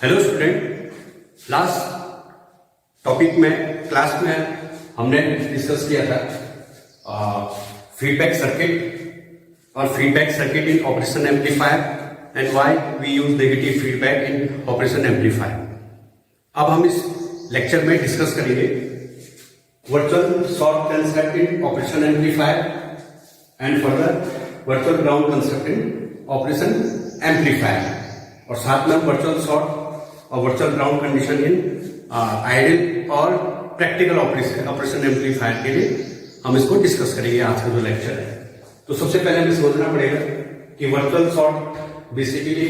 Hello student, last topic में class में हमने डिस्कस किया था फीडबैक सर्किट और feedback circuit in operation amplifier and why we use negative feedback in operation amplifier. अब हम इस लेक्चर में डिस्कस करेंगे virtual short concept in operation amplifier and further virtual ground concept in operation amplifier और साथ में virtual short और virtual ground condition in ideal और प्रैक्टिकल ऑपरेशन एम्पलीफायर के लिए हम इसको डिस्कस करेंगे आज का जो लेक्चर है। तो सबसे पहले हमें समझना पड़ेगा कि virtual short basically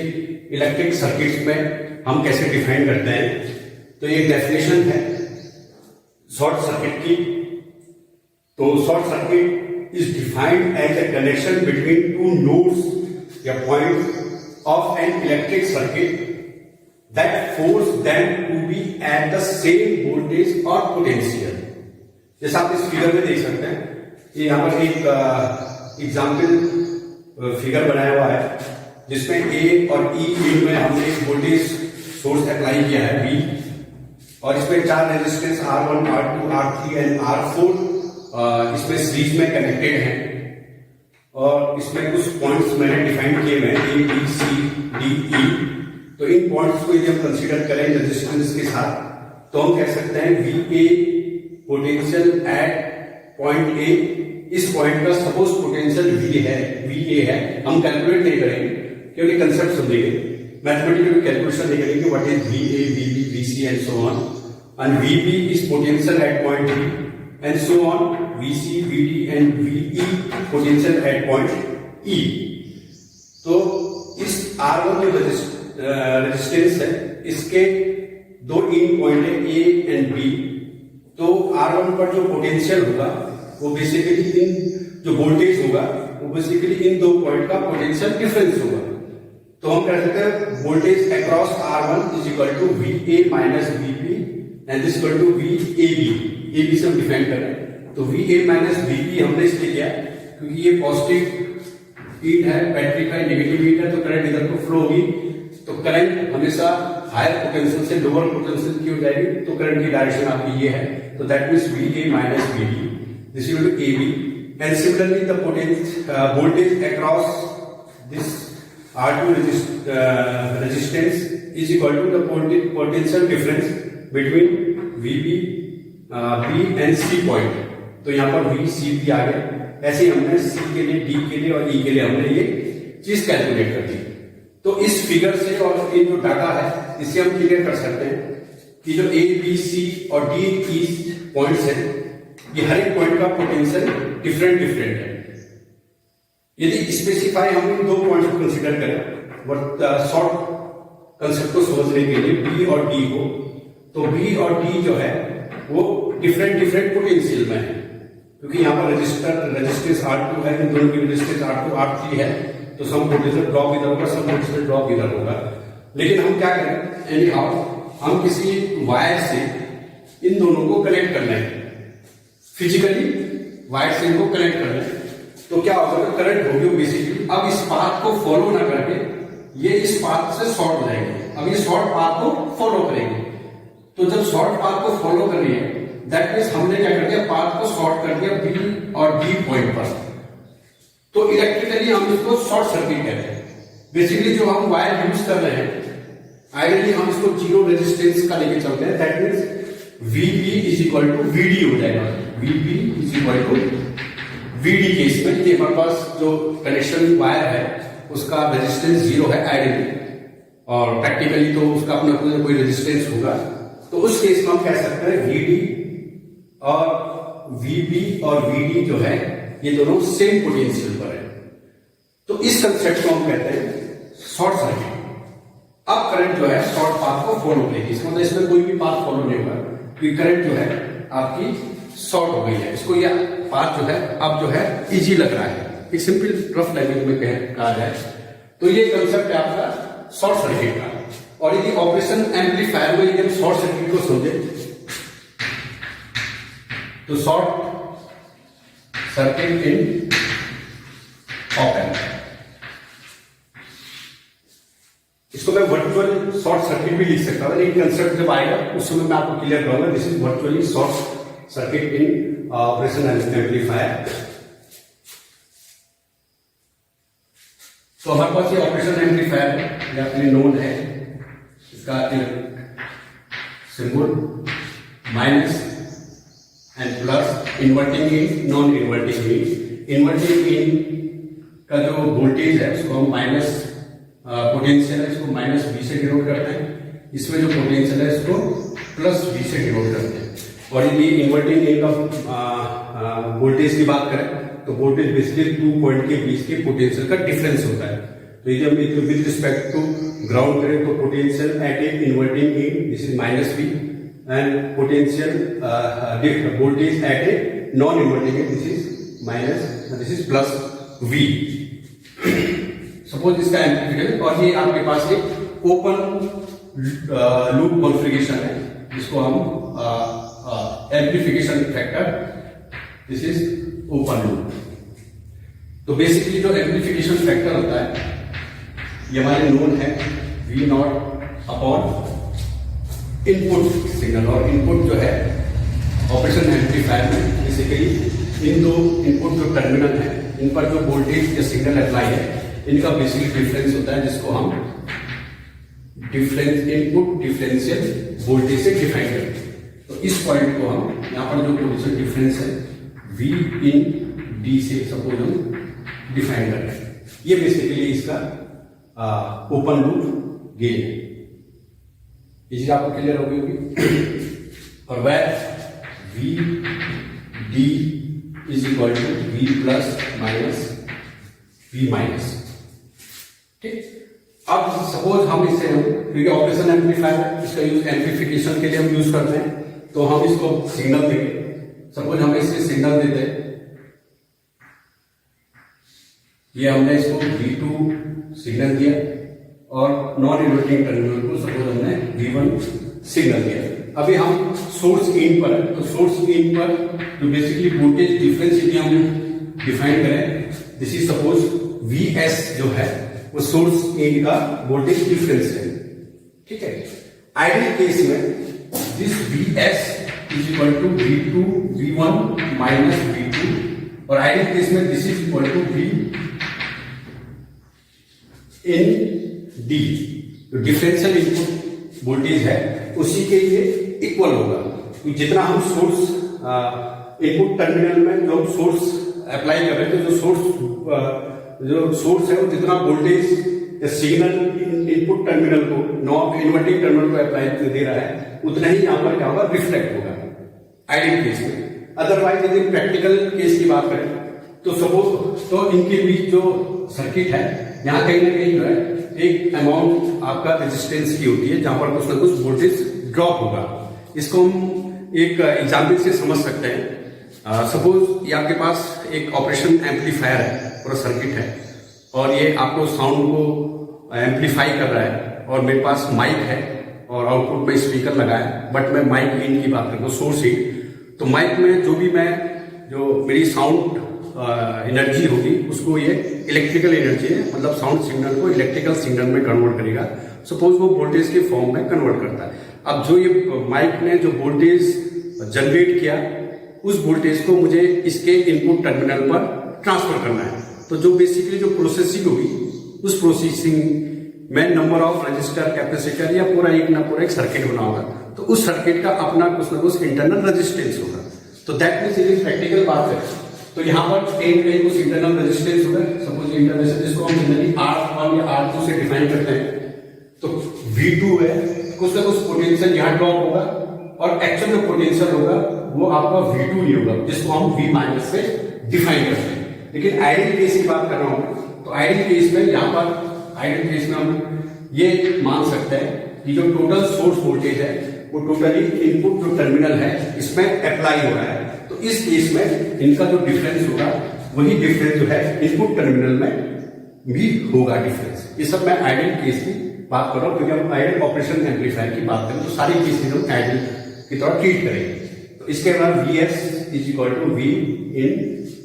electric circuits में हम कैसे डिफाइन करते हैं। तो ये डेफिनेशन है शॉर्ट सर्किट की। तो short circuit is defined as a connection between two nodes या point of an electric circuit that force them to be at the same voltage or potential। जैसा आप इस फिगर में देख सकते हैं, ये यहाँ पर एक एग्जाम्पल फिगर बनाया हुआ है जिसमें ए और ई फील्ड में हमने एक वोल्टेज सोर्स अप्लाई किया है V, और इसमें चार resistance R1, R2, R3 and R4 इसमें सीरीज में कनेक्टेड हैं और इसमें कुछ पॉइंट्स मैंने डिफाइन किए हुए हैं A, B, C, D, E। तो इन पॉइंट्स को यदि हम कंसीडर करें रेजिस्टेंस के साथ तो हम कह सकते हैं VA potential at point A. इस पॉइंट का सपोज पोटेंशियल VA है, हम कैलकुलेट नहीं करेंगे क्योंकि कंसेप्ट समझेंगे, मैथमेटिकल कैलकुलेशन नहीं करेंगे what is VA, VB, VC and so on, and VB is potential at point B and so on, VC, VD and VE potential at point E। तो इस R1 जो resistance है इसके दो इन point है A and B। तो R1 पर जो पोटेंशियल होगा वो बेसिकली इन जो वोल्टेज होगा वो बेसिकली इन दो पॉइंट का पोटेंशियल डिफरेंस होगा। तो हम कह सकते हैं voltage across R1 is equal to VA minus VB and is equal to VAB। AB से हम डिफाइन कर रहे हैं, तो VA माइनस VB हमने इसलिए किया क्योंकि ये पॉजिटिव हीट है, बैटरी का नेगेटिव हीट है, तो करंट इधर को फ्लो होगी। तो करंट हमेशा हायर पोटेंशियल से लोअर पोटेंशियल की हो जाएगी, तो करंट की डायरेक्शन आपकी ये है। तो that means VA minus VB this is equal to AB and similarly the voltage across this R2 resistance is equal to the potential difference between VB B and C point. तो यहाँ पर VCB आ गया। ऐसे हमने C के लिए, D के लिए और E के लिए हमने ये चीज कैलकुलेट कर दी। तो इस फिगर से और ये जो डाटा है इससे हम क्लियर कर सकते हैं कि जो A, B, C और D की पॉइंट्स हैं ये हर एक पॉइंट का पोटेंशियल डिफरेंट है। यदि स्पेसिफाई हम इन दो पॉइंट्स को कंसीडर करें शॉर्ट कंसेप्ट को समझने के लिए B और D को, तो B और D जो है वो डिफरेंट पोटेंशियल में है क्योंकि यहाँ पर रेजिस्टेंस R2 है, इन दोनों की रेजिस्टेंस R2, R3 है, तो सम पोटेंशियल ड्रॉप इधर होगा, सम पोटेंशियल ड्रॉप इधर होगा। लेकिन हम क्या करें, एनी हाउ हम किसी वायर से इन दोनों को कनेक्ट कर लें, फिजिकली वायर से इनको कनेक्ट कर लें, तो क्या होगा, करंट होगी बेसिकली। अब इस पाथ को फॉलो ना करके ये इस पाथ से शॉर्ट हो जाएंगे। अब ये शॉर्ट पाथ को फॉलो करेंगे, तो जब शॉर्ट पाथ को फॉलो कर रही है दैट मीन्स हमने क्या कर दिया, पाथ को शॉर्ट कर दिया B और D पॉइंट पर। तो इलेक्ट्रिकली हम इसको शॉर्ट सर्किट कहते हैं। बेसिकली जो हम वायर यूज कर रहे हैं आइडियली हम इसको जीरो रेजिस्टेंस का लेके चलते हैं, that means VB is equal to VD हो जाएगा। VB is equal to VD case में ये हमारे पास जो कनेक्शन वायर है उसका रेजिस्टेंस जीरो है आइडियली, और प्रैक्टिकली तो उसका अपना कोई रेजिस्टेंस होगा। तो उस केस में हम कह सकते हैं VD और VB और VD जो है ये दोनों सेम पोटेंशियल पर है। तो इस कंसेप्ट को हम कहते हैं शॉर्ट सर्किट। अब करंट जो है शॉर्ट पाथ को फॉलो करेगी, इसका मतलब इसमें कोई भी पाथ फॉलो नहीं होगा क्योंकि करंट जो है आपकी शॉर्ट हो गई है। इसको यह पाथ जो है अब जो है इजी लग रहा है, एक सिंपल रफ लैंग्वेज में कहा जाए तो ये कंसेप्ट है आपका शॉर्ट सर्किट का। और यदि ऑपरेशन एम्पलीफायर में यदि हम शॉर्ट सर्किट को समझे तो short circuit in op amp इसको मैं वर्चुअल शॉर्ट सर्किट भी लिख सकता हूँ, लेकिन कंसेप्ट जब आएगा उस समय मैं आपको क्लियर करूंगा। This is virtually short circuit in operation amplifier. तो हमारे पास ये ऑपरेशन एम्पलीफायर है, ये अपने नोन है, इसका symbol minus and plus, inverting in, non inverting in. Inverting in का जो वोल्टेज है उसको हम माइनस, पोटेंशियल है इसको माइनस V से डिनोट करते हैं, इसमें जो पोटेंशियल है इसको प्लस V से डिनोट करते हैं। और यदि इन्वर्टिंग इन का वोल्टेज की बात करें तो वोल्टेज बेसिकली 2 पॉइंट के बीच के पोटेंशियल का डिफरेंस होता है। तो यदि हम विद रिस्पेक्ट टू ग्राउंड करें तो potential at A inverting in this is minus V and potential voltage at a non inverting in this is minus, this is plus V। Suppose इसका amplification, और ये आपके पास एक ओपन लूप कॉन्फ़िगरेशन है जिसको हम amplification factor, this is open loop. तो basically जो एम्पलीफिकेशन फैक्टर होता है ये हमारे नोन है V not upon input signal. और इनपुट जो है ऑपरेशन एम्पलीफायर में बेसिकली इन दो इनपुट जो टर्मिनल है इन पर जो वोल्टेज या सिग्नल अप्लाई है इनका बेसिकली डिफरेंस होता है, जिसको हम डिफरेंस इनपुट डिफरेंशियल वोल्टेज से डिफाइन करते हैं। तो इस पॉइंट को हम यहाँ पर जो पोटेंशियल डिफरेंस है V इन D से सपोज हम डिफाइन करते हैं। ये बेसिकली इसका ओपन लूप गेन है। ये चीज आपको क्लियर हो गई होगी। और वह V D is equal to V plus minus V minus. ठीक, अब सपोज हम इसे, क्योंकि ऑपरेशन एम्पलीफायर इसका यूज एम्पलीफिकेशन के लिए हम यूज करते हैं, तो हम इसको सिग्नल देंगे। सपोज हमें इससे सिग्नल देते हैं, ये हमने इसको V2 सिग्नल दिया और नॉन इन्वर्टिंग टर्मिनल को सपोज हमने V1 सिग्नल दिया। अभी हम सोर्स इन पर है, तो सोर्स इन पर जो बेसिकली वोल्टेज डिफरेंस यदि हम डिफाइन करें, दिस इज सपोज Vs जो है वो सोर्स इन का वोल्टेज डिफरेंस है। ठीक है, आइडियल केस में this Vs is equal to V2 V1 minus V2, और आइडियल केस में this is equal to V in D। तो डिफरेंशियल इनपुट वोल्टेज है उसी के लिए इक्वल होगा। तो जितना हम सोर्स इनपुट टर्मिनल में जो सोर्स अप्लाई कर रहे हैं, तो जो सोर्स है वो जितना वोल्टेज सिग्नल इनपुट टर्मिनल को, नॉन इन्वर्टिंग टर्मिनल को अप्लाई दे रहा है, उतना ही यहां पर क्या होगा, रिफ्लेक्ट होगा आइडियल केस में। अदरवाइज यदि प्रैक्टिकल केस की बात करें तो सपोज, तो इनके बीच जो सर्किट है यहाँ कहीं ना कहीं जो है एक अमाउंट आपका रेजिस्टेंस की होती है, जहां पर कुछ ना कुछ वोल्टेज ड्रॉप होगा। इसको हम एक एग्जाम्पल से समझ सकते हैं। सपोज ये आपके पास एक ऑपरेशन एम्पलीफायर है, पूरा सर्किट है, और ये आपको साउंड को एम्पलीफाई कर रहा है, और मेरे पास माइक है और आउटपुट में स्पीकर लगा है। बट मैं माइक इन की बात करूँ, सोर्स इन, तो माइक में जो भी मैं, जो मेरी साउंड एनर्जी होगी उसको ये इलेक्ट्रिकल एनर्जी है, मतलब साउंड सिग्नल को इलेक्ट्रिकल सिग्नल में कन्वर्ट करेगा। सपोज वो वोल्टेज के फॉर्म में कन्वर्ट करता है। अब जो ये माइक ने जो वोल्टेज जनरेट किया, उस वोल्टेज को मुझे इसके इनपुट टर्मिनल पर ट्रांसफर करना है। तो जो बेसिकली जो प्रोसेसिंग होगी, उस प्रोसेसिंग में नंबर ऑफ रजिस्टर, कैपेसिटर या पूरा एक सर्किट बना होगा। तो उस सर्किट का अपना कुछ ना कुछ इंटरनल रेजिस्टेंस होगा। तो दैट मीन्स ये प्रैक्टिकल बात है। तो यहाँ पर कहीं कुछ इंटरनल रेजिस्टेंस होगा। सपोज इंटरनल, जिसको हम जनरली R1 या R2 से डिफाइन करते हैं, तो V2 है, कुछ ना कुछ पोटेंशियल यहाँ ड्रॉप होगा, और एक्चुअल जो पोटेंशियल होगा वो आपका V2 ही होगा, जिसको हम V माइनस से डिफाइन करते हैं। लेकिन आइडियल केस की बात कर रहा हूं, तो आइडियल केस में यहाँ पर आइडियल केस में हम ये मान सकते हैं कि जो टोटल सोर्स वोल्टेज है वो टोटली इनपुट जो टर्मिनल है इसमें अप्लाई हो रहा है। तो इस केस में इनका जो डिफरेंस होगा वही डिफरेंस जो है इनपुट टर्मिनल में भी होगा डिफरेंस। ये सब मैं आइडियल केस की बात कर रहा हूं, क्योंकि हम आइडियल ऑपरेशन एम्पलीफायर की बात करें तो सारी केसेस हम आइडियल की तरह ट्रीट करेंगे। तो इसके बाद Vs is equal to V in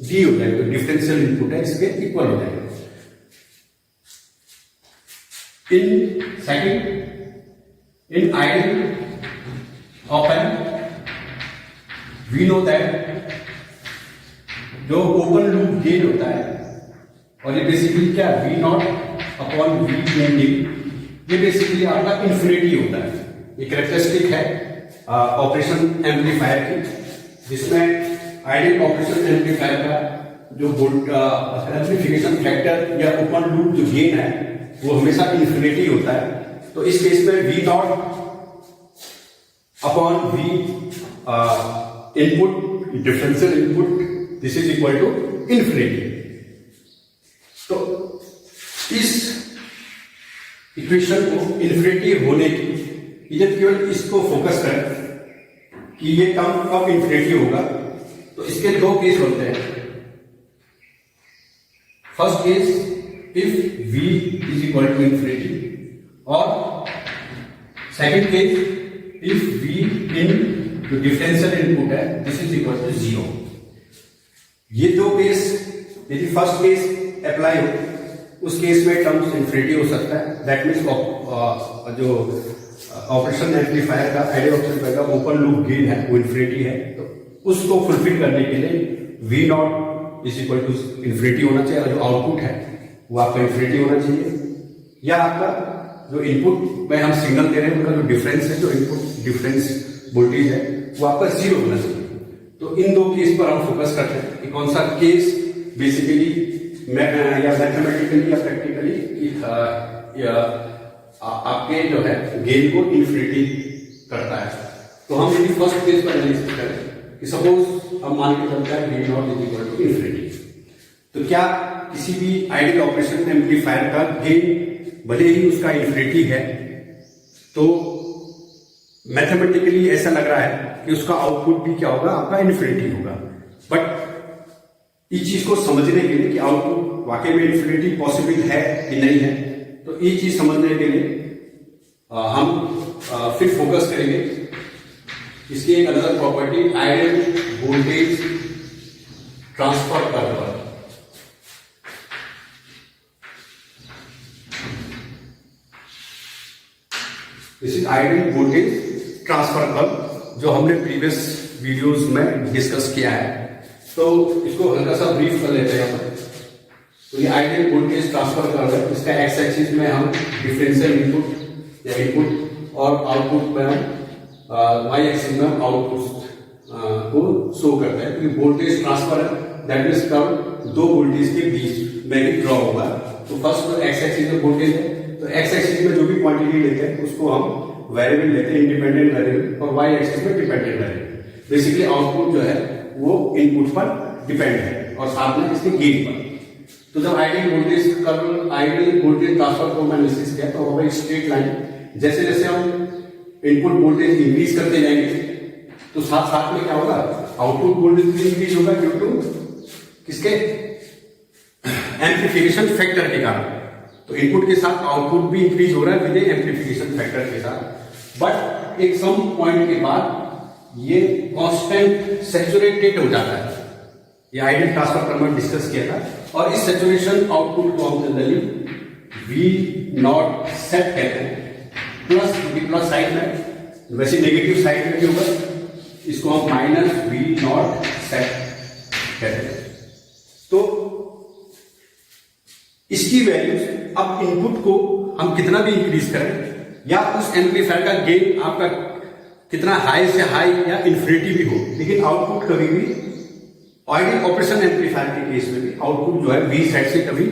D हो जाएगा, तो डिफरेंशियल इनपुट है इसके इक्वल हो जाएगा। In second, in ideal op-amp, we know that जो ओपन लूप गेन होता है, और ये बेसिकली क्या V naught upon V ending, ये बेसिकली आपका इन्फिनिटी होता है। ये कैरेक्टरिस्टिक है ऑपरेशन एम्पलीफायर की, जिसमें आइडियल ऑपरेशन एम्पलीफायर का जो एम्पलीफिकेशन फैक्टर या ओपन लूप जो गेन है वो हमेशा इन्फिनिटी होता है। तो इस केस में V naught upon V input, differential input, this is equal to infinity. तो इस इक्वेशन को इन्फिनिटी होने की, जब केवल इसको फोकस करें कि ये टर्म कब इन्फिनिटी होगा, तो इसके दो केस होते हैं। First case if v is equal to infinity, और second case if v in जो डिफरेंशियल इनपुट है दिस इज इक्वल टू 0। ये दो केस यदि फर्स्ट केस अप्लाई हो, उस केस में टर्म्स इन्फिनिटी हो सकता है। दैट मीन्स जो ऑपरेशन एम्पलीफायर का आइडियल एम्पलीफायर का ओपन लूप गेन है वो इन्फिनिटी है, तो उसको फुलफिल करने के लिए V naught is equal to infinity होना चाहिए, और जो आउटपुट है वो आपका इन्फिनिटी होना चाहिए। या आपका जो इनपुट में हम सिग्नल दे रहे हैं उनका जो डिफरेंस है, जो इनपुट डिफरेंस वोल्टेज है वो आपका 0 होना चाहिए। तो इन दो केस पर हम फोकस करते हैं कि कौन सा केस बेसिकली या मैथमेटिकली या प्रैक्टिकली आपके जो है गेन को इन्फिनिटी करता है। तो हम यदि फर्स्ट केस पर एनालिसिस करें कि सपोज हम मान के चलते हैं gain naught is equal to infinity, तो क्या किसी भी आइडियल ऑपरेशन एम्पलीफायर का गेन भले ही उसका इन्फिनिटी है, तो मैथमेटिकली ऐसा लग रहा है कि उसका आउटपुट भी क्या होगा, आपका इन्फिनिटी होगा। बट इस चीज को समझने के लिए कि आउटपुट वाकई में इन्फिनिटी पॉसिबल है कि नहीं है, तो ये चीज समझने के लिए हम फिर फोकस करेंगे इसकी एक another property, ideal voltage transfer curve पर। This is ideal voltage transfer curve, जो हमने प्रीवियस वीडियोस में डिस्कस किया है। तो इसको हल्का सा ब्रीफ कर लेते हैं। तो ये आइडियल वोल्टेज ट्रांसफर कर्व है, इसका एक्स एक्सिस में हम डिफरेंशियल इनपुट या इनपुट और आउटपुट में हम वाई एक्सिस में आउटपुट को शो करते हैं। क्योंकि वोल्टेज ट्रांसफर है, दैट मीन्स कर्व दो वोल्टेज के बीच में ही ड्रॉ होगा। तो फर्स्ट तो एक्स एक्सिस में वोल्टेज है, तो एक्स एक्सिस में जो भी क्वांटिटी लेते हैं उसको हम वेरिएबल लेते हैं, इंडिपेंडेंट वेरिएबल, और वाई एक्सिस में डिपेंडेंट वेरिएबल। बेसिकली आउटपुट जो है वो इनपुट पर डिपेंड है और साथ में इसके गेन पर। तो जब ideal voltage curve, ideal voltage transfer को मैं एनालिसिस किया तो हमारी स्ट्रेट लाइन, जैसे जैसे हम इनपुट वोल्टेज इंक्रीज करते जाएंगे तो साथ साथ में क्या होगा, आउटपुट वोल्टेज भी इंक्रीज होगा ड्यू टू किसके, एम्पलीफिकेशन फैक्टर के कारण। तो इनपुट के साथ आउटपुट भी इंक्रीज हो रहा है विद एम्पलीफिकेशन फैक्टर के साथ। बट एक सम पॉइंट के बाद ये कांस्टेंट सैचुरेटेड हो जाता है। ये आइडियल ट्रांसफर कर्व में डिस्कस किया था, और इस सैचुरेशन आउटपुट को हम जनरली वी नॉट सेट कहते हैं। प्लस, क्योंकि प्लस साइड में, वैसे नेगेटिव साइड में भी होगा, इसको हम माइनस वी नॉट सेट कहते हैं। तो इसकी वैल्यूज, अब इनपुट को हम कितना भी इंक्रीज करें या उस एम्पलीफायर का गेन आपका कितना हाई से हाई या इन्फिनिटी भी हो, लेकिन आउटपुट कभी भी आइडियल ऑपरेशन एम्पलीफायर के केस में भी आउटपुट जो है वी सेट से कभी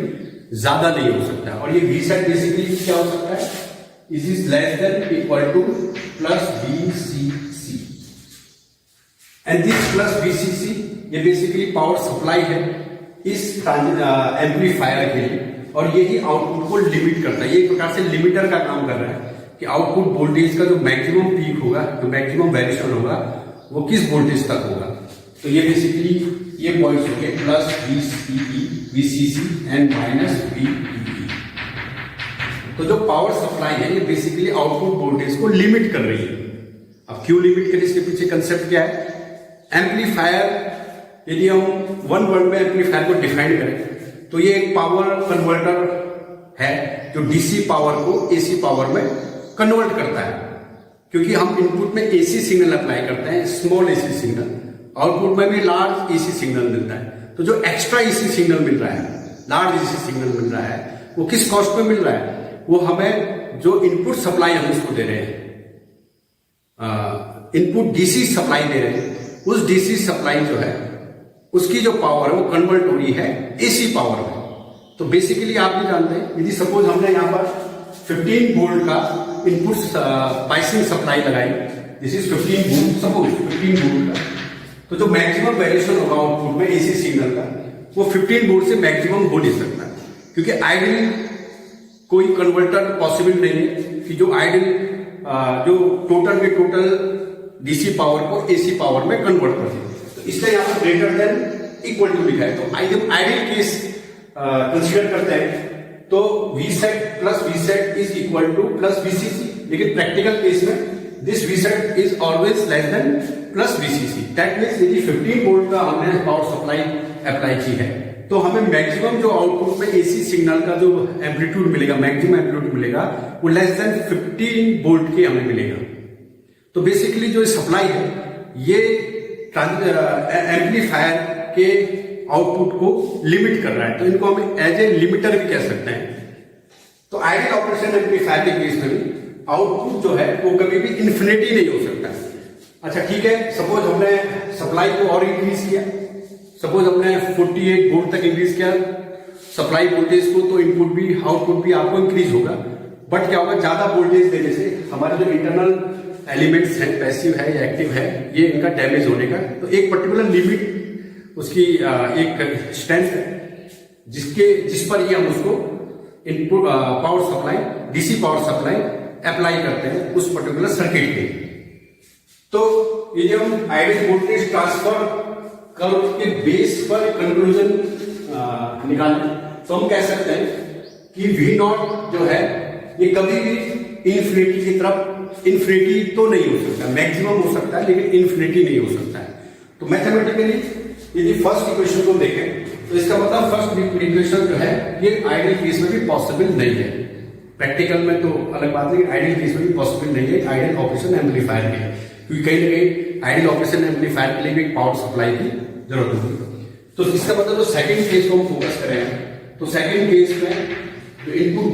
ज्यादा नहीं हो सकता। और ये वी सेट बेसिकली क्या हो सकता है, is is less than equal two plus VCC, and this plus VCC ये बेसिकली पावर सप्लाई है इस एम्पलीफायर के लिए, और यही आउटपुट को लिमिट करता है। ये एक प्रकार से लिमिटर का काम कर रहा है कि आउटपुट वोल्टेज का जो मैक्सिमम पीक होगा, जो मैक्सिमम वेरिएशन होगा, वो किस वोल्टेज तक होगा। तो ये बेसिकली ये पॉइंट्स हो गए, plus VCC and minus VEE। तो जो पावर सप्लाई है ये बेसिकली आउटपुट वोल्टेज को लिमिट कर रही है। अब क्यों लिमिट करें, इसके पीछे कंसेप्ट क्या है। एम्पलीफायर, यदि हम वन वर्ड में एम्पलीफायर को डिफाइन करें तो ये एक पावर कन्वर्टर है जो डीसी पावर को एसी पावर में कन्वर्ट करता है, क्योंकि हम इनपुट में एसी सिग्नल अप्लाई करते हैं, स्मॉल एसी सिग्नल, आउटपुट में भी लार्ज एसी सिग्नल मिलता है। तो जो एक्स्ट्रा एसी सिग्नल मिल रहा है, लार्ज एसी सिग्नल मिल रहा है, वो किस कॉस्ट पे मिल रहा है? वो हमें जो इनपुट सप्लाई हम उसको दे रहे हैं, इनपुट डीसी सप्लाई दे रहे हैं, उस डीसी सप्लाई जो है उसकी जो पावर है वो कन्वर्ट हो रही है एसी पावर में। तो बेसिकली आप भी जानते हैं, यदि सपोज हमने यहाँ पर 15 वोल्ट का इनपुट बाइसिंग सप्लाई लगाई, this is 15 volt, suppose 15 volt का, तो जो मैक्सिमम वेरिएशन होगा आउटपुट में एसी सिग्नल का, वो 15 वोल्ट से मैक्सिमम हो नहीं सकता, क्योंकि आइडियल कोई कन्वर्टर पॉसिबल नहीं है कि जो आइडियल जो टोटल के टोटल डीसी पावर को एसी पावर में कन्वर्ट कर दे। तो इसलिए यहाँ पर ग्रेटर देन इक्वल टू लिखा है। तो आइडियल केस कंसीडर करते हैं तो Vset plus Vset is equal two plus VCC, लेकिन प्रैक्टिकल केस में this Vset is always less than plus VCC। That means यदि 15 वोल्ट का हमने पावर सप्लाई अप्लाई की है तो हमें मैक्सिमम जो आउटपुट में एसी सिग्नल का जो एम्पलीट्यूड मिलेगा, मैक्सिमम एम्पलीट्यूड मिलेगा, वो लेस देन 15 वोल्ट के हमें मिलेगा। तो बेसिकली जो सप्लाई है ये एम्पलीफायर के आउटपुट को लिमिट कर रहा है, तो इनको हम एज ए लिमिटर भी कह सकते हैं। तो आइडियल ऑपरेशन एम्पलीफायर के केस में भी आउटपुट जो है वो कभी भी इन्फिनिटी नहीं हो सकता। अच्छा ठीक है, सपोज हमने सप्लाई को और इंक्रीज किया, सपोज हमने 48 वोल्ट तक इंक्रीज किया सप्लाई वोल्टेज को, तो इनपुट भी आउटपुट भी आपको इंक्रीज होगा। बट क्या होगा, ज्यादा वोल्टेज देने से हमारे जो इंटरनल एलिमेंट्स हैं, पैसिव है या एक्टिव है, ये इनका डैमेज होने का, तो एक पर्टिकुलर लिमिट उसकी एक स्ट्रेंथ है जिस पर ये हम उसको input power supply, DC power supply apply करते हैं उस पर्टिकुलर सर्किट पे। तो ये जब हम आइडियल वोल्टेज ट्रांसफर कर्व के बेस पर कंक्लूजन निकालें तो हम कह सकते हैं कि V नॉट जो है ये कभी भी इन्फिनिटी की तरफ, इन्फिनिटी तो नहीं हो सकता, मैक्सिमम हो सकता है लेकिन इन्फिनिटी नहीं हो सकता है। तो मैथमेटिकली यदि फर्स्ट इक्वेशन को देखें तो इसका मतलब फर्स्ट इक्वेशन जो है ये आइडियल केस में भी पॉसिबल नहीं है। प्रैक्टिकल में तो अलग बात है, आइडियल केस में भी पॉसिबल नहीं है आइडियल ऑपरेशन एम्पलीफायर के, क्योंकि कहीं ना कहीं आइडियल ऑपरेशन एम्पलीफायर के लिए भी पावर सप्लाई की जरूरत होगी। तो इसका मतलब जो सेकंड केस को हम फोकस करें तो सेकंड केस में जो इनपुट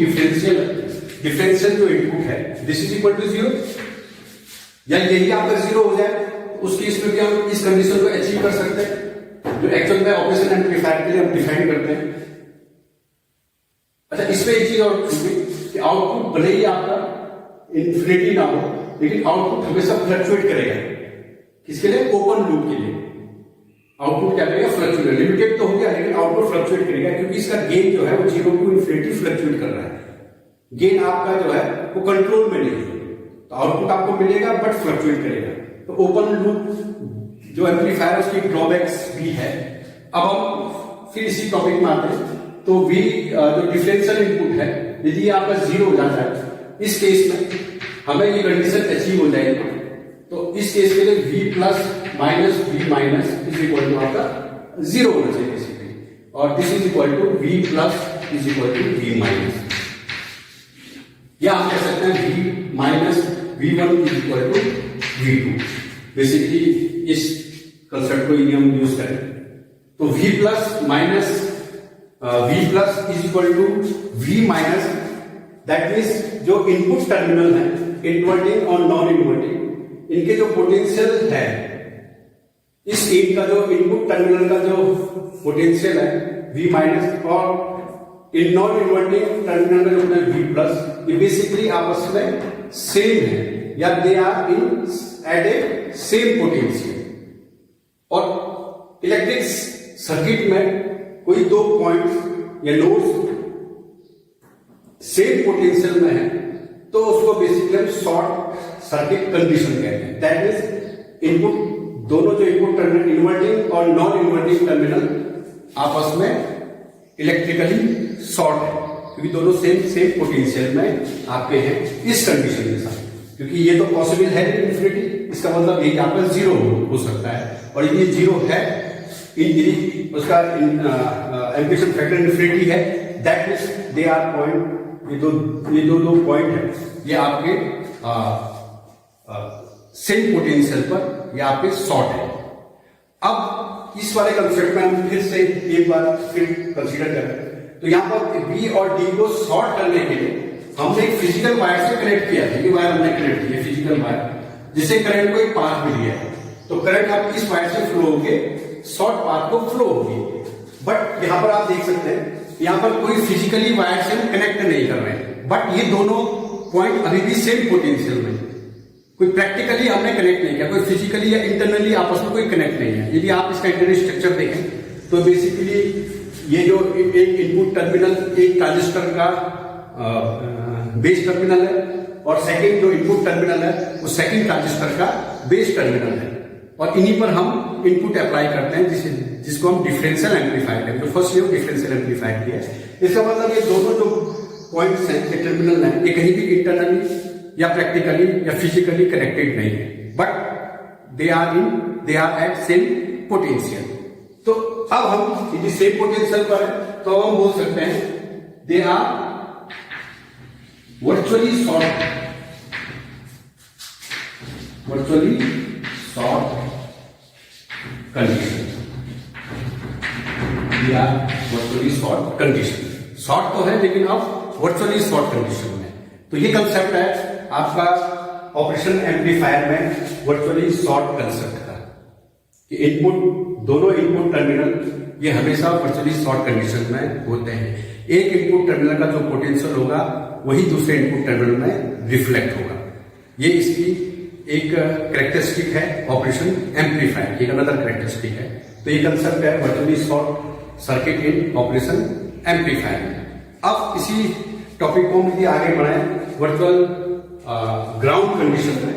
डिफरेंशियल जो इनपुट है दिस इज इक्वल टू 0, या यही आपका 0 हो जाए तो उस केस में भी हम इस कंडीशन को अचीव कर सकते हैं जो एक्चुअल में ऑपरेशन एम्पलीफायर के लिए हम डिफाइन करते हैं। अच्छा, इसमें एक चीज और कि आउटपुट भले ही आपका इन्फिनिटी ना हो लेकिन आउटपुट हमेशा फ्लक्चुएट करेगा। किसके लिए? ओपन लूप के लिए आउटपुट क्या करेगा? फ्लक्चुएट। लिमिटेड तो हो गया लेकिन आउटपुट फ्लक्चुएट करेगा, क्योंकि इसका गेन जो है वो 0 टू इन्फिनिटी फ्लक्चुएट कर रहा है। गेन आपका जो है वो कंट्रोल में नहीं है, तो आउटपुट आपको मिलेगा बट फ्लक्चुएट करेगा। तो ओपन लूप जो एम्पलीफायर है उसकी ड्रॉबैक्स भी है। अब हम फिर इसी टॉपिक में आते हैं। तो V जो डिफरेंशियल इनपुट है यदि आपका 0 हो जाता है, इस केस में हमें ये कंडीशन अचीव हो जाएगी। तो इस केस के लिए V plus minus V minus is equal to आपका 0 होना चाहिए बेसिकली, और this is equal to V plus is equal to V minus, या आप कह सकते हैं V minus V1 is equal to V2। Basically इस कंसेप्ट को यदि हम यूज करें तो V plus minus V plus is equal to V minus, that means जो इनपुट टर्मिनल है इन्वर्टिंग और नॉन इन्वर्टिंग, इनके जो पोटेंशियल है, इस एक का जो इनपुट टर्मिनल का जो पोटेंशियल है V माइनस, और इन नॉन इन्वर्टिंग टर्मिनल का जो है V प्लस, ये बेसिकली आपस में सेम है या they are in at a same potential. और इलेक्ट्रिक सर्किट में कोई दो पॉइंट या नोड्स सेम पोटेंशियल में है तो उसको बेसिकली हम शॉर्ट सर्किट कंडीशन कहते हैं। दैट मीन्स इनपुट, दोनों जो इनपुट टर्मिनल इन्वर्टिंग और नॉन इन्वर्टिंग टर्मिनल आपस में इलेक्ट्रिकली शॉर्ट है, क्योंकि दोनों सेम पोटेंशियल में आपके हैं इस कंडीशन के साथ। क्योंकि ये तो पॉसिबल है इन्फिनिटी, इसका मतलब यही आपका 0 हो सकता है, और यदि 0 है, यदि उसका एम्प्लीफिकेशन फैक्टर इन्फिनिटी है, that means they are point ये दो पॉइंट है, ये आपके सेम पोटेंशियल पर ये आपके शॉर्ट है। अब इस वाले कंसेप्ट में हम फिर से एक बार फिर कंसीडर करें तो यहाँ पर बी और डी को शॉर्ट करने के लिए हमने एक फिजिकल वायर से कनेक्ट किया था। ये वायर हमने कनेक्ट किया फिजिकल वायर, जिससे करंट को एक पाथ मिल गया है। तो करंट आप इस वायर से फ्लो होके शॉर्ट पाथ को फ्लो होगी। बट यहां पर आप देख सकते हैं, यहां पर कोई फिजिकली वायर से हम कनेक्ट नहीं कर रहे हैं, बट ये दोनों पॉइंट अभी भी सेम पोटेंशियल में, कोई प्रैक्टिकली हमने कनेक्ट नहीं किया, कोई फिजिकली या इंटरनली आपस में कोई कनेक्ट नहीं है। यदि आप इसका इंटरनल स्ट्रक्चर देखें तो बेसिकली ये जो एक इनपुट टर्मिनल एक ट्रांजिस्टर का बेस टर्मिनल है, और सेकंड जो इनपुट टर्मिनल है वो सेकंड ट्रांजिस्टर का बेस टर्मिनल है, और इन्हीं पर हम इनपुट अप्लाई करते हैं जिसको हम डिफरेंशियल एम्पलीफायर कहते हैं। तो फर्स्ट ये डिफरेंशियल एम्पलीफायर किया है। इसका मतलब ये दोनों जो पॉइंट्स हैं, ये टर्मिनल हैं, ये कहीं भी इंटरनली या प्रैक्टिकली या फिजिकली कनेक्टेड नहीं है, but they are at same potential. तो अब हम यदि सेम पोटेंशियल पर है तो हम बोल सकते हैं they are virtually short condition. Virtually short condition, short तो है लेकिन अब वर्चुअली शॉर्ट कंडीशन में। तो ये कंसेप्ट है आपका ऑपरेशन एम्पलीफायर में वर्चुअली शॉर्ट कंसेप्ट का, कि इनपुट दोनों इनपुट टर्मिनल ये हमेशा वर्चुअली शॉर्ट कंडीशन में होते हैं। एक इनपुट टर्मिनल का जो पोटेंशियल होगा वही दूसरे इनपुट टर्मिनल में रिफ्लेक्ट होगा। ये इसकी एक कैरेक्टरिस्टिक है ऑपरेशन एम्पलीफायर की, एक अनदर कैरेक्टरिस्टिक है। तो ये कंसेप्ट है virtually short circuit in operation amplifier में। अब इसी टॉपिक को हम यदि आगे बढ़ाएं वर्चुअल ग्राउंड कंडीशन में,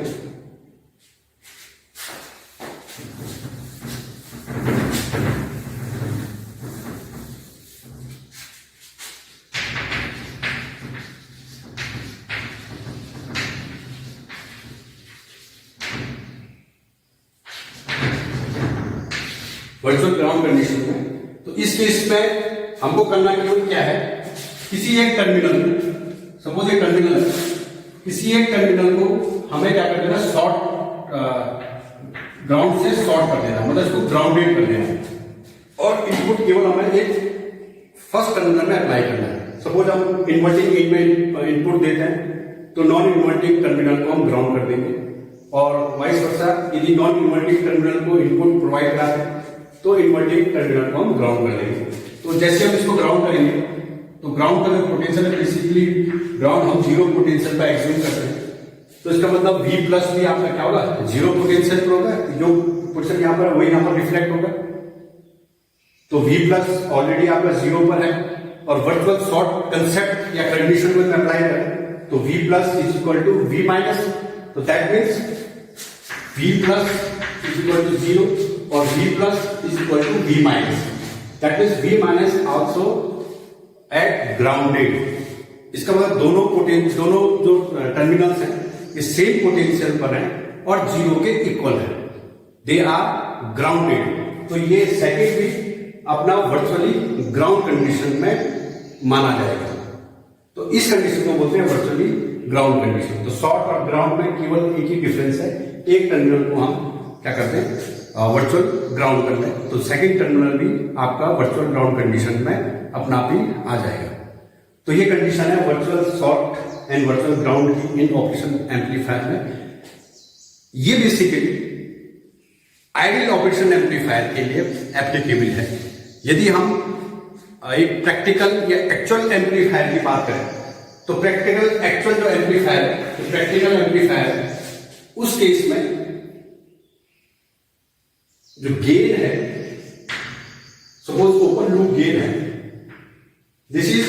वर्चुअल ग्राउंड कंडीशन में, तो इस केस में हमको करना केवल क्या है, किसी एक टर्मिनल, सपोज एक टर्मिनल, किसी एक टर्मिनल को हमें क्या कर देना, शॉर्ट ग्राउंड से शॉर्ट कर देना, मतलब इसको ग्राउंडेड कर देना, और इनपुट केवल हमें एक फर्स्ट टर्मिनल में अप्लाई करना है। सपोज हम इन्वर्टिंग में इनपुट देते हैं तो नॉन इन्वर्टिंग टर्मिनल को हम ग्राउंड कर देंगे, और वाइस वर्सा यदि नॉन इन्वर्टिंग टर्मिनल को इनपुट प्रोवाइड कराते हैं तो इन्वर्टिंग टर्मिनल को हम ग्राउंड कर देंगे। तो जैसे हम इसको ग्राउंड करेंगे तो ग्राउंड का जो पोटेंशियल है, बेसिकली ग्राउंड हम जीरो पोटेंशियल पर एज्यूम करते हैं, तो इसका मतलब V प्लस भी आपका क्या होगा, जीरो पोटेंशियल पर होगा, जो पोटेंशियल यहाँ पर वही यहाँ पर रिफ्लेक्ट होगा। तो V प्लस ऑलरेडी आपका जीरो पर है, और वर्चुअल शॉर्ट कंसेप्ट या कंडीशन को अप्लाई करें तो V plus is equal to V minus, तो that means V plus is equal to zero और V plus is equal to V minus, that means V minus also at grounded. इसका मतलब दोनों जो terminals हैं ये सेम पोटेंशियल पर हैं और जीरो के इक्वल है, दे आर ग्राउंडेड। तो ये सेकंड भी अपना वर्चुअली ग्राउंड कंडीशन में माना जाएगा। तो इस कंडीशन को बोलते हैं वर्चुअली ग्राउंड कंडीशन। तो शॉर्ट और ग्राउंड में केवल एक ही डिफरेंस है, एक टर्मिनल को हम क्या करते हैं, वर्चुअल ग्राउंड कर लें, तो सेकंड टर्मिनल भी आपका वर्चुअल ग्राउंड कंडीशन में अपना आप ही आ जाएगा। तो ये कंडीशन है virtual short and virtual ground की इन ऑपरेशन एम्पलीफायर में। ये बेसिकली आइडियल ऑपरेशन एम्पलीफायर के लिए एप्लीकेबल है। यदि हम एक प्रैक्टिकल या एक्चुअल एम्पलीफायर की बात करें तो प्रैक्टिकल एक्चुअल जो एम्पलीफायर है, तो प्रैक्टिकल एम्पलीफायर उस केस में जो गेन है, सपोज ओपन लूप गेन है, this is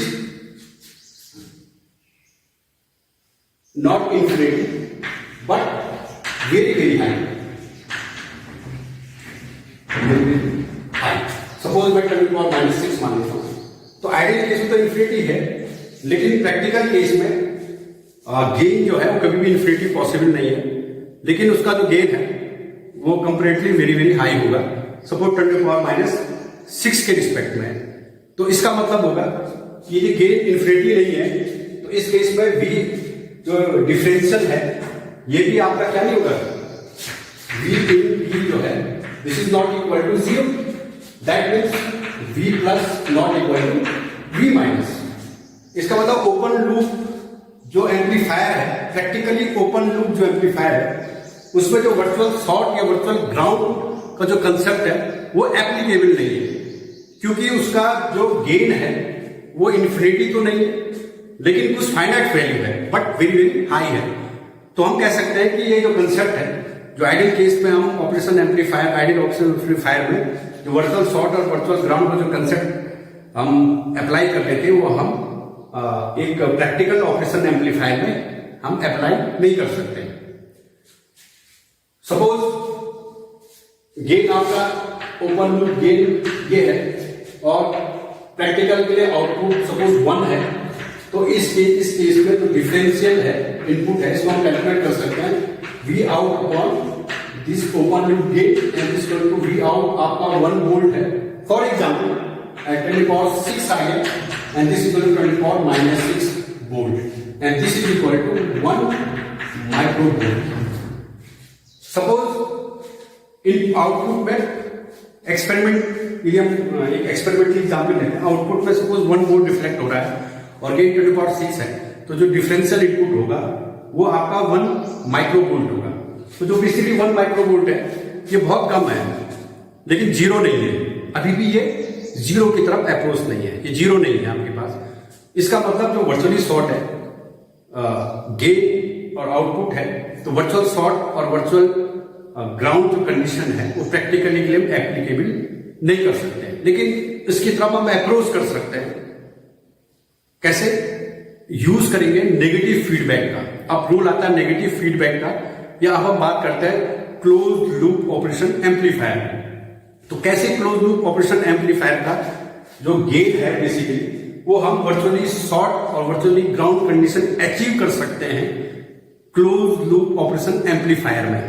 not infinity but very very high. Suppose मैं 10⁻⁻⁶ मान लेता हूं, तो आइडियल केस में तो इन्फिनिटी है, लेकिन प्रैक्टिकल केस में गेन जो है वो कभी भी इन्फिनिटी पॉसिबल नहीं है, लेकिन उसका जो गेन है वो कंपैरेटिवली वेरी वेरी हाई होगा, सपोज 10⁻⁶ के रिस्पेक्ट में। तो इसका मतलब होगा कि ये गेन इन्फिनिटी नहीं है तो इस केस में V जो डिफरेंशियल है ये भी आपका क्या नहीं होगा, V इन V जो है this is not equal to 0, that means V plus not equal to V minus. इसका मतलब ओपन लूप जो एम्पलीफायर है, प्रैक्टिकली ओपन लूप जो एम्पलीफायर है उसमें जो वर्चुअल शॉर्ट या वर्चुअल ग्राउंड का जो कंसेप्ट है वो एप्लीकेबल नहीं है, क्योंकि उसका जो गेन है वो इन्फिनिटी तो नहीं है लेकिन कुछ फाइनाइट वैल्यू है बट वेरी वेरी हाई है। तो हम कह सकते हैं कि ये जो कंसेप्ट है जो आइडियल केस में हम operation amplifier, ideal operation amplifier में जो वर्चुअल शॉर्ट और वर्चुअल ग्राउंड का जो कंसेप्ट हम अप्लाई कर रहे थे वो हम एक प्रैक्टिकल ऑपरेशन एम्पलीफायर में हम अप्लाई नहीं कर सकते। सपोज गेन आपका ओपन लूप गेन ये है और प्रैक्टिकल के लिए आउटपुट सपोज 1 है, तो इस केस में तो डिफरेंशियल है, इनपुट है, इसको हम कैलकुलेट कर सकते हैं V out upon this open loop gain and this equal to V out आपका 1 वोल्ट है। फॉर एग्जांपल 10⁻6 आ गया and this is equal to 10⁻⁻6 volt and this is equal to 1 microvolt। Suppose in output में experiment एक experimental example लेते हैं, output में suppose 1 volt reflect हो रहा है और गेन 10⁻6 है, तो जो डिफरेंशियल इनपुट होगा वो आपका 1 माइक्रोवोल्ट होगा। तो जो बेसिकली 1 माइक्रोवोल्ट है ये बहुत कम है लेकिन जीरो नहीं है, अभी भी ये जीरो की तरफ अप्रोच नहीं है, ये जीरो नहीं है आपके पास। इसका मतलब जो वर्चुअली शॉर्ट है गेन और आउटपुट है, तो वर्चुअल शॉर्ट और वर्चुअल ग्राउंड जो कंडीशन है वो प्रैक्टिकली के लिए एप्लीकेबल नहीं कर सकते हैं, लेकिन इसकी तरफ हम अप्रोच कर सकते हैं। कैसे यूज करेंगे? नेगेटिव फीडबैक का। अब रूल आता है नेगेटिव फीडबैक का, या अब हम बात करते हैं क्लोज लूप ऑपरेशन एम्पलीफायर। तो कैसे क्लोज लूप ऑपरेशन एम्पलीफायर का जो गेन है बेसिकली वो हम वर्चुअली शॉर्ट और वर्चुअली ग्राउंड कंडीशन अचीव कर सकते हैं क्लोज लूप ऑपरेशन एम्पलीफायर में,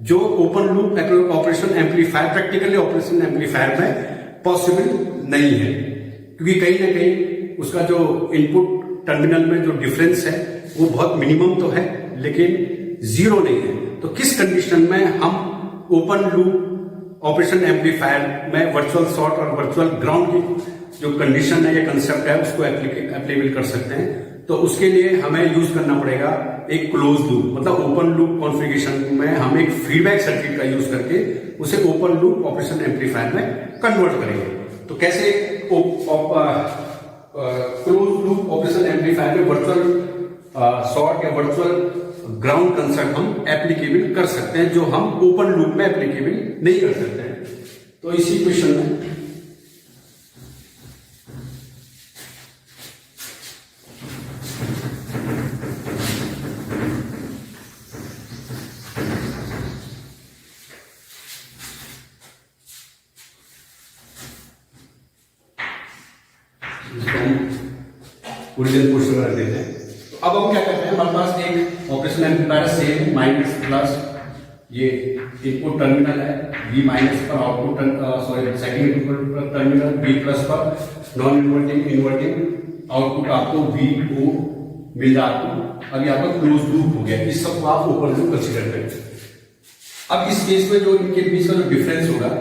जो open loop operation amplifier, practically operation amplifier में पॉसिबल नहीं है, क्योंकि कहीं ना कहीं उसका जो इनपुट टर्मिनल में जो डिफरेंस है वो बहुत मिनिमम तो है लेकिन जीरो नहीं है। तो किस कंडीशन में हम ओपन लूप ऑपरेशन एम्पलीफायर में वर्चुअल शॉर्ट और वर्चुअल ग्राउंड की जो कंडीशन है या कंसेप्ट है उसको एप्लीकेबल कर सकते हैं? तो उसके लिए हमें यूज करना पड़ेगा एक क्लोज लूप, मतलब ओपन लूप कॉन्फ़िगरेशन में हम एक फीडबैक सर्किट का यूज करके उसे ओपन लूप ऑपरेशन एम्पलीफायर में कन्वर्ट करेंगे। तो कैसे क्लोज लूप ऑपरेशन एम्पलीफायर में वर्चुअल शॉर्ट या वर्चुअल ग्राउंड कंसेप्ट हम एप्लीकेबल कर सकते हैं जो हम ओपन लूप में एप्लीकेबल नहीं कर सकते हैं। तो इसी क्वेश्चन में ओरिजिनल क्वेश्चन रख देते हैं। तो अब हम क्या करते हैं, हमारे पास एक operation amplifier same minus plus ये इनपुट टर्मिनल है, V माइनस पर output second input terminal, V plus पर नॉन इन्वर्टिंग इन्वर्टिंग आउटपुट आपको VO मिल रहा आपको। अभी आपका क्लोज लूप हो गया, इस सबको आप ओपन लूप कंसीडर करें। अब इस केस में जो इनके बीच का जो डिफरेंस होगा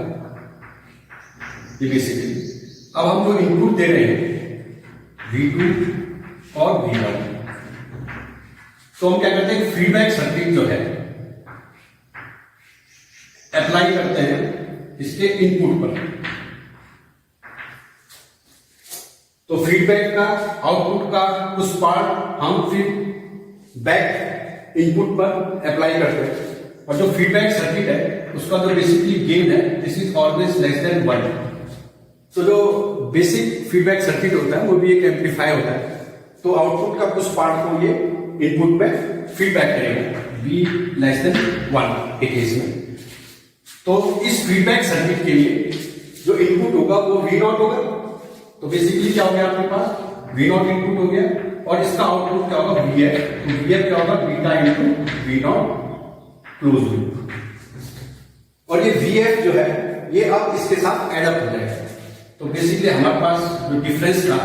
ये बेसिकली, अब हम जो इनपुट दे रहे हैं V2 और V1, तो हम क्या करते हैं फीडबैक सर्किट जो है अप्लाई करते हैं इसके इनपुट पर। तो फीडबैक का आउटपुट का कुछ पार्ट हम फिर बैक इनपुट पर अप्लाई करते हैं, और जो फीडबैक सर्किट है उसका जो बेसिकली गेन है this is always less than 1। तो जो बेसिक फीडबैक सर्किट होता है वो भी एक एम्पलीफायर होता है, तो आउटपुट का कुछ पार्ट को ये इनपुट में फीडबैक करेगा V लेस देन 1 के केस में। तो इस फीडबैक सर्किट के लिए जो इनपुट होगा वो V0 होगा। तो बेसिकली क्या हो गया आपके पास V0 इनपुट हो गया, और इसका आउटपुट क्या होगा VF। तो VF क्या होगा beta into V0 close loop, और ये VF जो है ये अब इसके साथ एड अप हो जाएगा। तो बेसिकली हमारे पास जो डिफरेंस था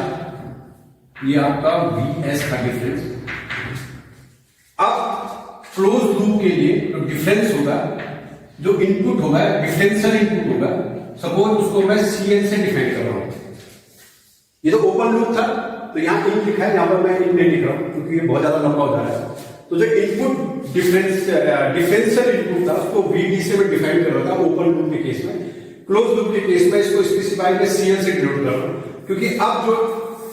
ये आपका VS का डिफरेंस। अब क्लोज लूप के लिए जो डिफरेंस होगा, जो इनपुट होगा, डिफरेंशियल इनपुट होगा, सपोज उसको मैं CL से डिफाइन कर रहा हूं। ये तो ओपन लूप था, तो यहां इन लिखा है, यहां पर मैं इन नहीं लिख रहा हूं क्योंकि ये बहुत ज्यादा लंबा हो जा रहा है। तो जो इनपुट डिफरेंशियल इनपुट था उसको VD से मैं डिफाइन कर रहा था ओपन लूप के केस में। क्लोज लूप के केस में इसको स्पेसिफाई में CL से डिनोट कर रहा हूं, क्योंकि अब जो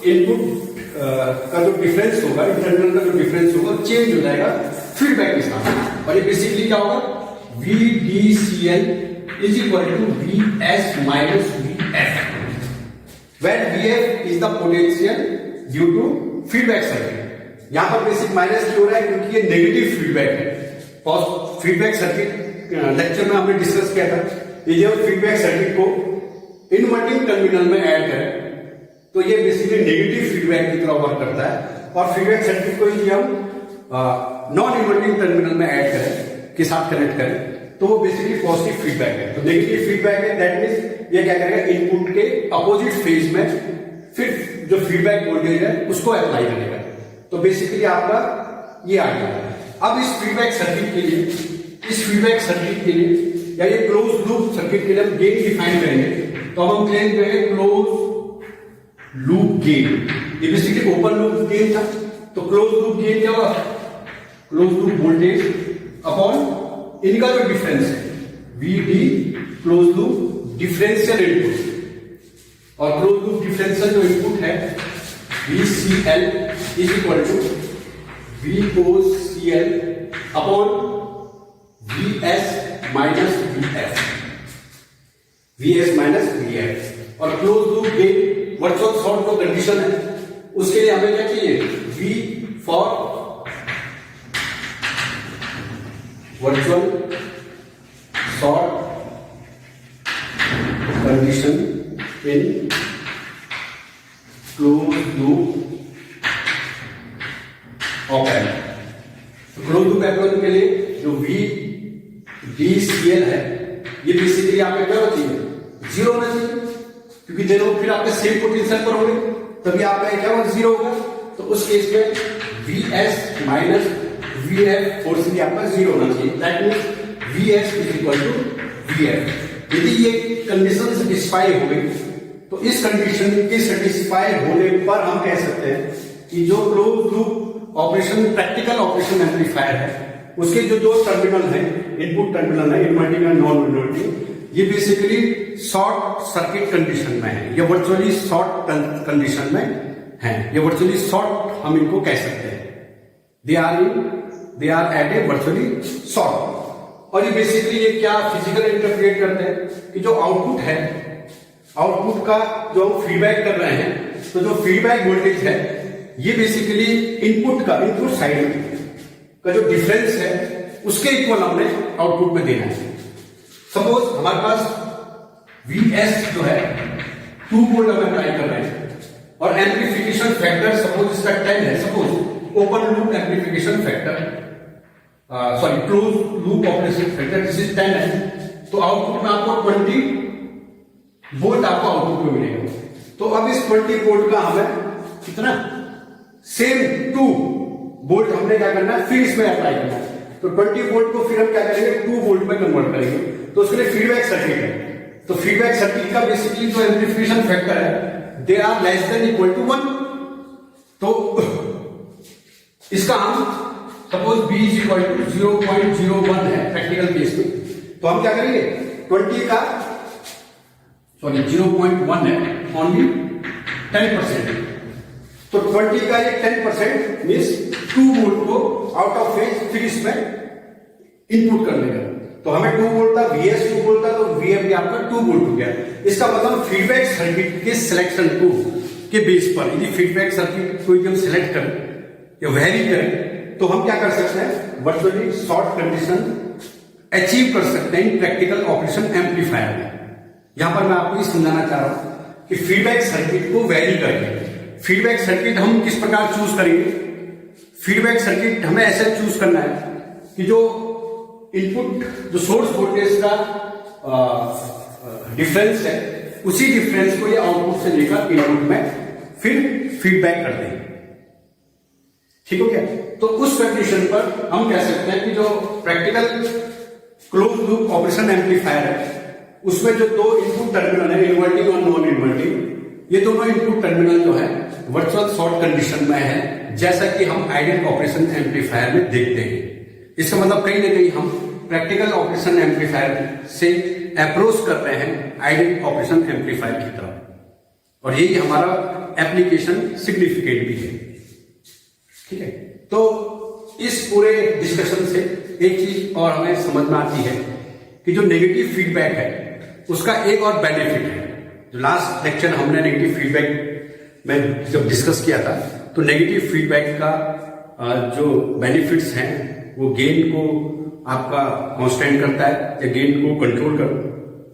इनपुट का जो डिफरेंस होगा, इंटरनल का जो डिफरेंस होगा, चेंज हो जाएगा फीडबैक के साथ। और ये बेसिकली क्या होगा, VDCL is equal to VS minus VF, when VF is the potential due to feedback circuit. यहां पर बेसिक माइनस क्यों हो रहा है, क्योंकि ये नेगेटिव फीडबैक है। फीडबैक सर्किट लेक्चर में हमने डिस्कस किया था, ये जब फीडबैक सर्किट को इनवर्टिंग टर्मिनल में ऐड करें तो ये बेसिकली नेगेटिव फीडबैक की तरह वर्क करता है। और फीडबैक सर्किट को यदि हम नॉन इन्वर्टिंग टर्मिनल में ऐड करें, के साथ कनेक्ट करें, तो वो बेसिकली पॉजिटिव फीडबैक है। तो नेगेटिव फीडबैक है, दैट मींस ये क्या करेगा, इनपुट के अपोजिट फेज में फिर जो फीडबैक वोल्टेज है उसको अप्लाई करेगा। तो बेसिकली आपका ये आ गया। अब इस फीडबैक सर्किट के लिए या ये क्लोज लूप सर्किट के लिए हम गेन डिफाइन करेंगे। तो हम क्लेम करेंगे क्लोज लूप गेन। ये बेसिकली ओपन लूप गेन था, तो क्लोज लूप गेन क्या होगा, क्लोज लूप वोल्टेज अपॉन इनका जो डिफरेंस है VD close loop differential input. और क्लोज लूप डिफरेंशियल जो इनपुट है VCL is equal to VOCL upon VS minus VF, VS minus VF। और close loop gain virtual short जो condition है उसके लिए हमें क्या चाहिए, V for virtual short condition in close loop op amp. तो क्लोज लूप एप्रोच के लिए जो VDCL है, ये बेसिकली आपका क्या होना चाहिए, 0 होना चाहिए, क्योंकि दोनों फिर आपके सेम पोटेंशियल पर होंगे, तभी आपका क्या होगा, 0 होगा। तो उस केस में VS माइनस VF फोर्सली आपका 0 होना चाहिए, that means VS is equal to VF। यदि ये कंडीशन सेटिस्फाई हो गई तो इस कंडीशन के सेटिस्फाई होने पर हम कह सकते हैं कि जो close loop operation, practical operation amplifier है, उसके जो दो टर्मिनल है, इनपुट टर्मिनल है, इन्वर्टिंग और नॉन इन्वर्टिंग, ये बेसिकली शॉर्ट सर्किट कंडीशन में है, ये वर्चुअली शॉर्ट कंडीशन में है, ये वर्चुअली शॉर्ट हम इनको कह सकते हैं। They are at a virtually short. और ये बेसिकली ये क्या फिजिकल इंटरप्रेट करते हैं कि जो आउटपुट है, आउटपुट का जो हम फीडबैक कर रहे हैं, तो जो फीडबैक वोल्टेज है ये बेसिकली इनपुट का, इनपुट साइड का जो डिफरेंस है उसके इक्वल हमने आउटपुट में देना है। सपोज हमारे पास VS जो है 2 वोल्ट हम अप्लाई कर रहे हैं और एम्प्लीफिकेशन फैक्टर सपोज इसका 10 है, suppose open loop amplification factor, sorry close loop operation factor this is 10 है, तो आउटपुट में आपको 20 वोल्ट आपको आउटपुट में मिलेगा। तो अब इस 20 वोल्ट का हमें कितना, सेम 2 वोल्ट हमने क्या करना है, फिर इसमें अप्लाई करना है। तो 20 वोल्ट को फिर हम क्या करेंगे, 2 वोल्ट में कन्वर्ट करेंगे। तो उसके लिए फीडबैक सर्किट है, तो फीडबैक सर्किट का बेसिकली जो एम्प्लीफिकेशन फैक्टर है they are less than equal to 1। तो इसका हम suppose B is equal to 0.01 है प्रैक्टिकल केस में, तो हम क्या करेंगे 20 का, सॉरी 0.1 है, ओनली 10%। तो 20 का ये 10% मीन्स 2 वोल्ट को आउट ऑफ फेज फिर इसमें इनपुट कर देगा। तो हमें 2 वोल्ट था, VS 2 वोल्ट था, तो VF भी आपका 2 वोल्ट हो गया। इसका मतलब फीडबैक सर्किट के सिलेक्शन को के बेस पर यदि फीडबैक सर्किट को हम सिलेक्ट करें या वेरी करें तो हम क्या कर सकते हैं, वर्चुअली शॉर्ट कंडीशन अचीव कर सकते हैं प्रैक्टिकल ऑपरेशन एम्पलीफायर में। यहां पर मैं आपको ये समझाना चाह रहा हूं कि फीडबैक सर्किट को वेरी करके, फीडबैक सर्किट हम किस प्रकार चूज करेंगे, फीडबैक सर्किट हमें ऐसे चूज करना है कि जो इनपुट, जो सोर्स वोल्टेज का डिफरेंस है, उसी डिफरेंस को ये आउटपुट से लेकर इनपुट में फिर फीडबैक कर दें। ठीक हो गया? तो उस कंडीशन पर हम कह सकते हैं कि जो practical close loop operation amplifier है उसमें जो दो इनपुट टर्मिनल है, इन्वर्टिंग और नॉन इन्वर्टिंग, ये दोनों इनपुट टर्मिनल जो है वर्चुअल शॉर्ट कंडीशन में है, जैसा कि हम आइडियल ऑपरेशन एम्पलीफायर में देखते हैं। इसका मतलब कहीं ना कहीं हम प्रैक्टिकल ऑपरेशन एम्पलीफायर से अप्रोच कर रहे हैं आइडियल ऑपरेशन एम्पलीफायर की तरफ, और यही हमारा एप्लीकेशन सिग्निफिकेंट भी है। ठीक है, तो इस पूरे डिस्कशन से एक चीज और हमें समझ में आती है कि जो नेगेटिव फीडबैक है उसका एक और बेनिफिट है। जो लास्ट लेक्चर हमने नेगेटिव फीडबैक में जब डिस्कस किया था, तो नेगेटिव फीडबैक का जो बेनिफिट्स हैं वो गेन को आपका कांस्टेंट करता है या गेन को कंट्रोल कर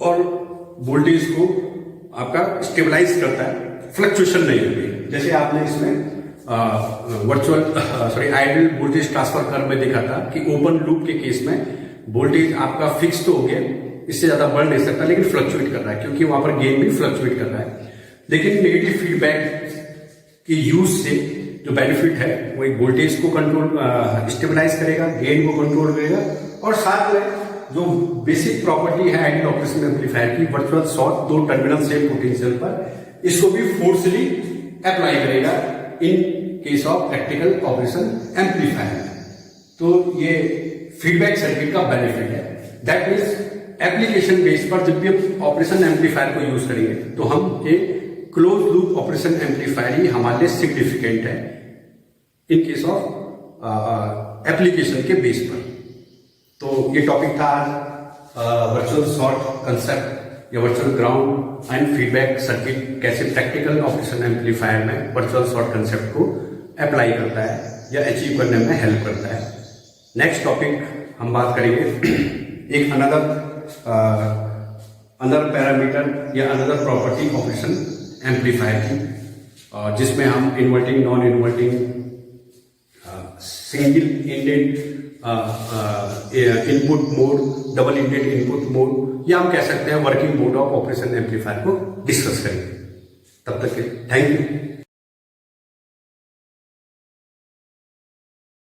और वोल्टेज को आपका स्टेबलाइज करता है, फ्लक्चुएशन नहीं होती। जैसे आपने इसमें आइडियल वोल्टेज ट्रांसफर कर्व में देखा था कि ओपन लूप के केस में वोल्टेज आपका फिक्स तो हो गया, इससे ज्यादा बढ़ नहीं सकता, लेकिन फ्लक्चुएट कर रहा है क्योंकि वहां पर गेन भी फ्लक्चुएट कर रहा है। लेकिन नेगेटिव फीडबैक के यूज से जो बेनिफिट है वो एक वोल्टेज को कंट्रोल स्टेबलाइज करेगा, गेन को कंट्रोल करेगा, और साथ में जो बेसिक प्रॉपर्टी है आइडियल ऑपरेशन एम्पलीफायर की, वर्चुअल शॉर्ट दो टर्मिनल सेम पोटेंशियल पर, इसको भी फोर्सली अप्लाई करेगा in case of practical operation amplifier. तो ये फीडबैक सर्किट का बेनिफिट है। दैट मीन्स एप्लीकेशन बेस पर जब भी हम ऑपरेशन एम्पलीफायर को यूज करेंगे तो हम एक क्लोज लूप ऑपरेशन एम्पलीफायर ही हमारे लिए सिग्निफिकेंट है इन केस ऑफ एप्लीकेशन के बेस पर। तो ये टॉपिक था वर्चुअल शॉर्ट कंसेप्ट या virtual ground and feedback circuit कैसे प्रैक्टिकल ऑपरेशन एम्पलीफायर में वर्चुअल शॉर्ट कंसेप्ट को अप्लाई करता है या अचीव करने में हेल्प करता है। नेक्स्ट टॉपिक हम बात करेंगे एक अनदर पैरामीटर या अनदर प्रॉपर्टी ऑपरेशन एम्पलीफायर की, जिसमें हम inverting, non inverting, single ended input mode, double ended input mode, या हम कह सकते हैं working mode of operation amplifier को डिस्कस करेंगे। तब तक के थैंक यू।